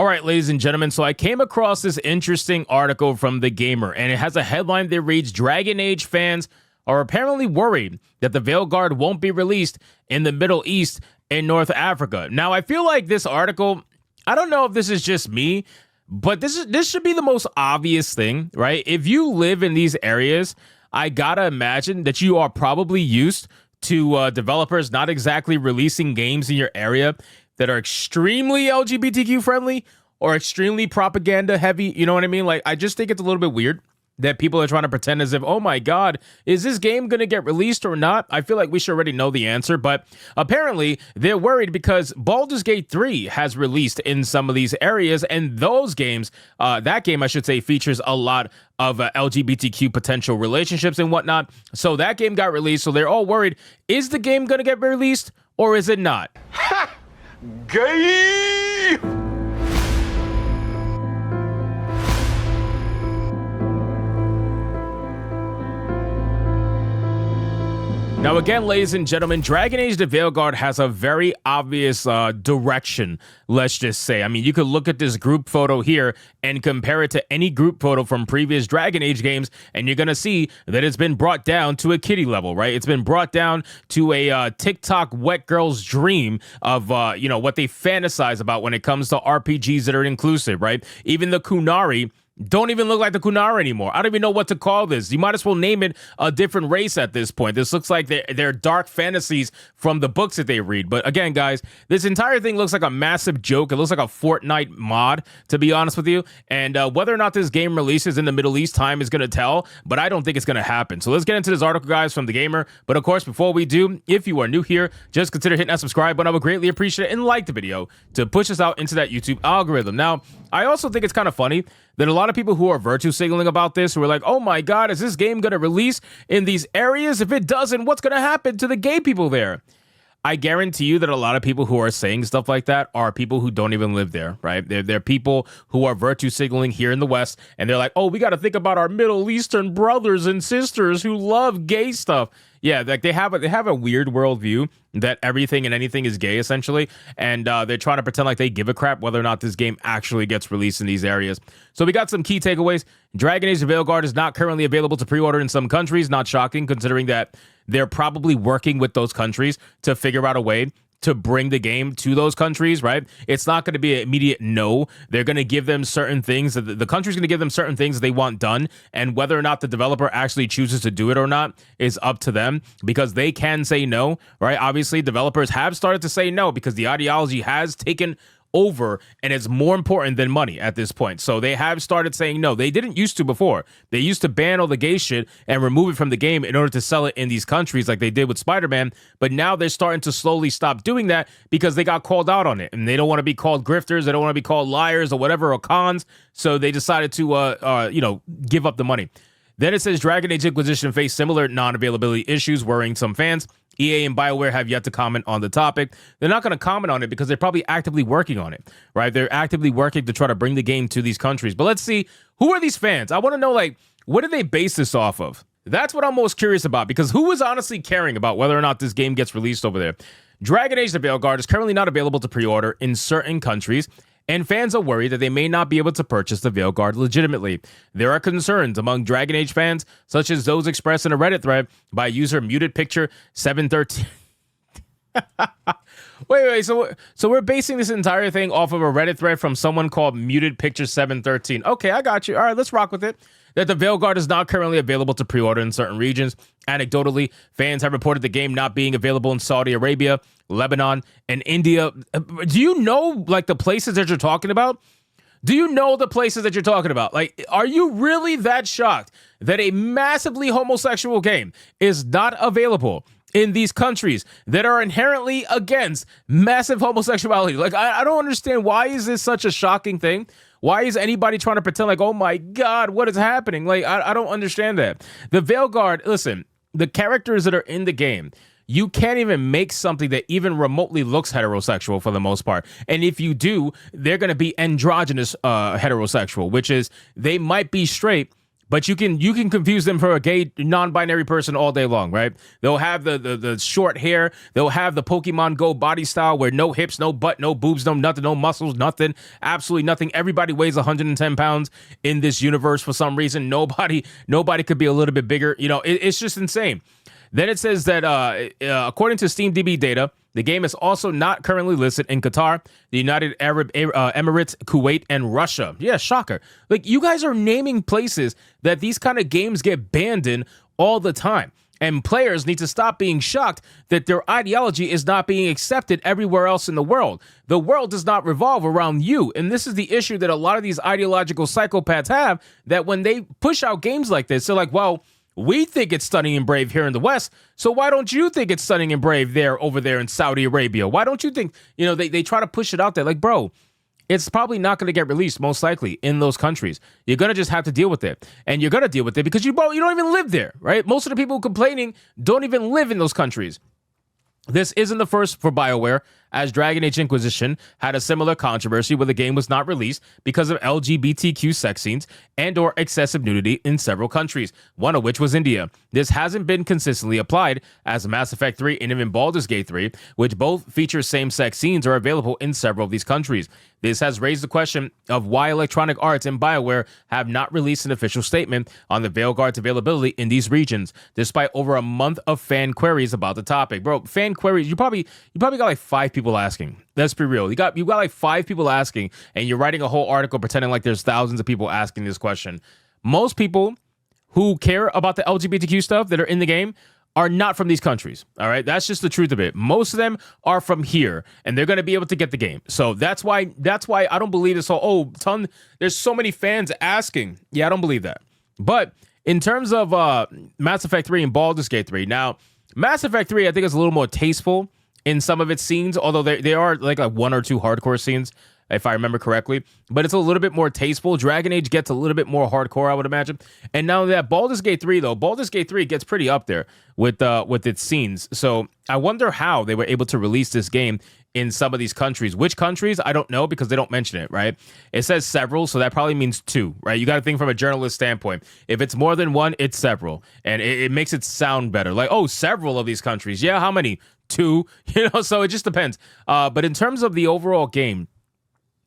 right, ladies and gentlemen, so I came across this interesting article from The Gamer, and it has a headline that reads, Dragon Age fans are apparently worried that the Veilguard won't be released in the Middle East and North Africa. Now, I feel like this article, I don't know if this is just me, but this should be the most obvious thing, right? If you live in these areas, I gotta imagine that you are probably used to developers not exactly releasing games in your area that are extremely LGBTQ friendly or extremely propaganda heavy. You know what I mean? Like, I just think it's a little bit weird that people are trying to pretend as if, oh my God, is this game going to get released or not? I feel like we should already know the answer, but apparently they're worried because Baldur's Gate 3 has released in some of these areas, and those games, that game, I should say, features a lot of LGBTQ potential relationships and whatnot. So that game got released, so they're all worried, is the game going to get released or is it not? Ha! Gay! Now, again, ladies and gentlemen, Dragon Age the Veilguard has a very obvious direction, let's just say. I mean, you could look at this group photo here and compare it to any group photo from previous Dragon Age games, and you're going to see that it's been brought down to a kiddie level, right? It's been brought down to a TikTok wet girl's dream of, what they fantasize about when it comes to RPGs that are inclusive, right? Even the Kunari don't even look like the Kunari anymore. I don't even know what to call this. You might as well name it a different race at this point. This looks like they're dark fantasies from the books that they read. But again, guys, this entire thing looks like a massive joke. It looks like a Fortnite mod, to be honest with you. And whether or not this game releases in the Middle East, time is going to tell. But I don't think it's going to happen. So let's get into this article, guys, from The Gamer. But of course, before we do, if you are new here, just consider hitting that subscribe button. I would greatly appreciate it, and like the video to push us out into that YouTube algorithm. Now, I also think it's kind of funny that a lot of people who are virtue signaling about this, who are like, oh my God, is this game going to release in these areas? If it doesn't, what's going to happen to the gay people there? I guarantee you that a lot of people who are saying stuff like that are people who don't even live there, right? They're people who are virtue signaling here in the West, and they're like, oh, we got to think about our Middle Eastern brothers and sisters who love gay stuff. Yeah, like they have a weird worldview that everything and anything is gay, essentially, and they're trying to pretend like they give a crap whether or not this game actually gets released in these areas. So we got some key takeaways. Dragon Age the Veilguard is not currently available to pre-order in some countries. Not shocking, considering that they're probably working with those countries to figure out a way to bring the game to those countries, right? It's not going to be an immediate no. They're going to give them certain things. The country's going to give them certain things that they want done, and whether or not the developer actually chooses to do it or not is up to them, because they can say no, right? Obviously, developers have started to say no because the ideology has taken over, and it's more important than money at this point. So they have started saying no. They didn't used to before. They used to ban all the gay shit and remove it from the game in order to sell it in these countries like they did with Spider-Man. But now they're starting to slowly stop doing that because they got called out on it, and they don't want to be called grifters. They don't want to be called liars or whatever, or cons. So they decided to give up the money. Then it says Dragon Age Inquisition faced similar non-availability issues, worrying some fans. EA and BioWare have yet to comment on the topic. They're not going to comment on it because they're probably actively working on it, right? They're actively working to try to bring the game to these countries. But let's see, who are these fans? I want to know, like, what do they base this off of? That's what I'm most curious about, because who is honestly caring about whether or not this game gets released over there? Dragon Age the Veilguard is currently not available to pre-order in certain countries, and fans are worried that they may not be able to purchase the Veilguard legitimately. There are concerns among Dragon Age fans, such as those expressed in a Reddit thread by user Muted Picture 713. Wait, so we're basing this entire thing off of a Reddit thread from someone called Muted Picture 713. Okay, I got you. All right, let's rock with it. That the Veilguard is not currently available to pre-order in certain regions. Anecdotally, fans have reported the game not being available in Saudi Arabia, Lebanon, and India. Do you know, like, the places that you're talking about? Do you know the places that you're talking about? Like, are you really that shocked that a massively homosexual game is not available in these countries that are inherently against massive homosexuality? Like, I don't understand. Why is this such a shocking thing? Why is anybody trying to pretend like, oh my God, what is happening? Like, I don't understand that. The Veilguard, listen, the characters that are in the game, you can't even make something that even remotely looks heterosexual for the most part. And if you do, they're going to be androgynous heterosexual, which is they might be straight, But you can confuse them for a gay non-binary person all day long, right? They'll have the short hair. They'll have the Pokemon Go body style where no hips, no butt, no boobs, no nothing, no muscles, nothing, absolutely nothing. Everybody weighs 110 pounds in this universe for some reason. Nobody could be a little bit bigger. You know, it's just insane. Then it says that according to SteamDB data, the game is also not currently listed in Qatar, the United Arab Emirates, Kuwait, and Russia. Yeah, shocker. Like, you guys are naming places that these kind of games get banned in all the time. And players need to stop being shocked that their ideology is not being accepted everywhere else in the world. The world does not revolve around you. And this is the issue that a lot of these ideological psychopaths have, that when they push out games like this, they're like, well, we think it's stunning and brave here in the West, so why don't you think it's stunning and brave over there in Saudi Arabia? Why don't you think, you know, they try to push it out there. Like, bro, it's probably not going to get released, most likely, in those countries. You're going to just have to deal with it. And you're going to deal with it because you don't even live there, right? Most of the people complaining don't even live in those countries. This isn't the first for BioWare, as Dragon Age Inquisition had a similar controversy where the game was not released because of LGBTQ sex scenes and or excessive nudity in several countries, one of which was India. This hasn't been consistently applied, as Mass Effect 3 and even Baldur's Gate 3, which both feature same-sex scenes, are available in several of these countries. This has raised the question of why Electronic Arts and BioWare have not released an official statement on the Veilguard's availability in these regions, despite over a month of fan queries about the topic. Bro, fan queries, you probably got like 5 people asking. Let's be real. You got like 5 people asking, and you're writing a whole article pretending like there's thousands of people asking this question. Most people who care about the LGBTQ stuff that are in the game are not from these countries. All right, that's just the truth of it. Most of them are from here, and they're going to be able to get the game. So that's why I don't believe this whole there's so many fans asking. Yeah, I don't believe that. But in terms of Mass Effect 3 and Baldur's Gate 3, now Mass Effect 3 I think is a little more tasteful in some of its scenes, although they are like 1 or 2 hardcore scenes, if I remember correctly. But it's a little bit more tasteful. Dragon Age gets a little bit more hardcore, I would imagine. And now that Baldur's Gate 3, though, Baldur's Gate 3 gets pretty up there with its scenes. So I wonder how they were able to release this game in some of these countries. Which countries? I don't know, because they don't mention it, right? It says several, so that probably means 2, right? You got to think from a journalist standpoint. If it's more than 1, it's several. And it makes it sound better. Like, oh, several of these countries. Yeah, how many? 2, you know, so it just depends. But in terms of the overall game,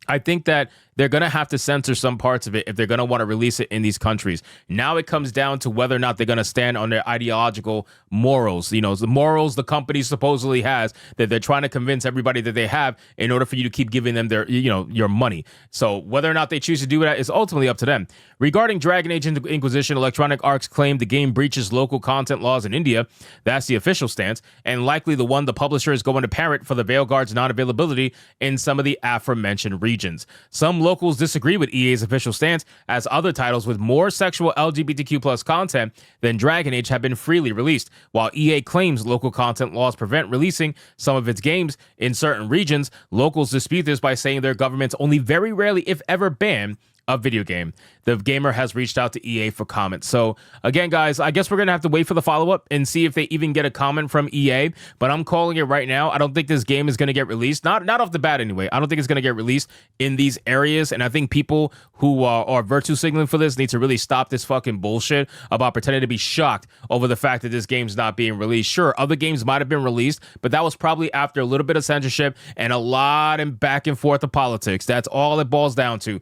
I think that they're going to have to censor some parts of it if they're going to want to release it in these countries. Now it comes down to whether or not they're going to stand on their ideological morals. You know, the morals the company supposedly has that they're trying to convince everybody that they have in order for you to keep giving them their, you know, your money. So whether or not they choose to do that is ultimately up to them. Regarding Dragon Age Inquisition, Electronic Arts claimed the game breaches local content laws in India. That's the official stance, and likely the one the publisher is going to parrot for the Veilguard's non-availability in some of the aforementioned regions. Some locals disagree with EA's official stance, as other titles with more sexual LGBTQ plus content than Dragon Age have been freely released, while EA claims local content laws prevent releasing some of its games in certain regions. Locals dispute this by saying their governments only very rarely, if ever, ban a video game. The gamer has reached out to EA for comments. So again, guys, I guess we're gonna have to wait for the follow-up and see if they even get a comment from EA, but I'm calling it right now. I don't think this game is gonna get released, not off the bat anyway. I don't think it's gonna get released in these areas, and I think people who are virtue signaling for this need to really stop this fucking bullshit about pretending to be shocked over the fact that this game's not being released. Sure, other games might have been released, but that was probably after a little bit of censorship and a lot of back and forth of politics. That's all it boils down to.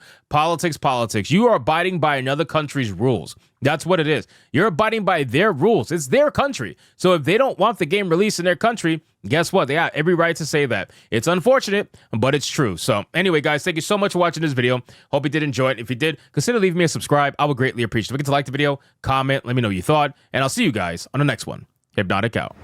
Politics. You are abiding by another country's rules. That's what it is. You're abiding by their rules. It's their country. So if they don't want the game released in their country, guess what? They have every right to say that. It's unfortunate, but it's true. So anyway, guys, thank you so much for watching this video. Hope you did enjoy it. If you did, consider leaving me a subscribe. I would greatly appreciate it. Don't forget to like the video, comment, let me know what you thought, and I'll see you guys on the next one. Hypnotic out.